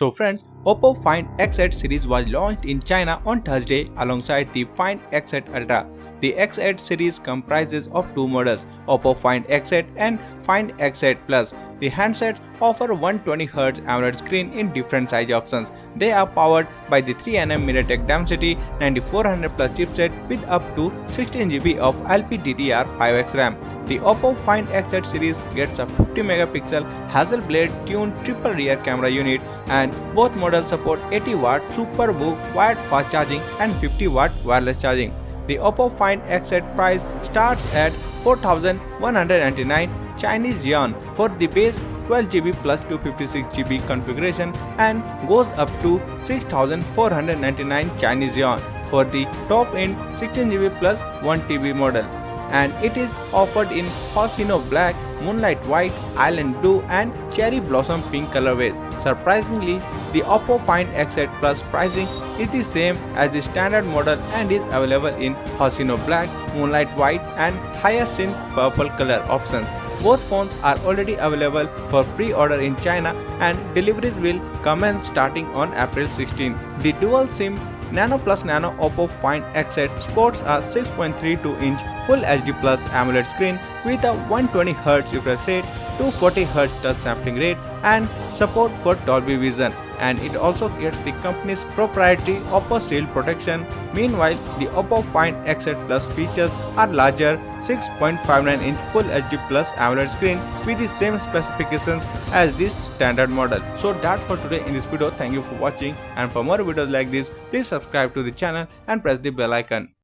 So friends, Oppo Find X8 series was launched in China on Thursday alongside the Find X8 Ultra. The X8 series comprises of two models, Oppo Find X8 and Find X8 Plus. The handsets offer 120Hz AMOLED screen in different size options. They are powered by the 3nm MediaTek Dimensity 9400 Plus chipset with up to 16 GB of LPDDR5X RAM. The Oppo Find X8 series gets a 50MP Hasselblad-tuned triple rear camera unit, and both models support 80W Super wired fast charging and 50W wireless charging. The Oppo Find X8 price starts at 4,199 Chinese yuan for the base 12GB plus 256GB configuration and goes up to 6,499 Chinese yuan for the top-end 16GB plus 1TB model. And it is offered in Hoshino Black, Moonlight White, Island Blue and Cherry Blossom Pink colorways. Surprisingly, the Oppo Find X8 Plus pricing is the same as the standard model and is available in Hoshino Black, Moonlight White and Hyacinth Purple color options. Both phones are already available for pre-order in China and deliveries will commence starting on April 16. The dual SIM Nano Plus Nano Oppo Find X8 sports a 6.32-inch Full HD Plus AMOLED screen with a 120Hz refresh rate, 240Hz touch sampling rate and support for Dolby Vision, and it also gets the company's proprietary Oppo Shield protection. Meanwhile, the Oppo Find X8 Plus features a larger 6.59-inch Full HD Plus AMOLED screen with the same specifications as this standard model. So that's for today in this video. Thank you for watching, and for more videos like this, please subscribe to the channel and press the bell icon.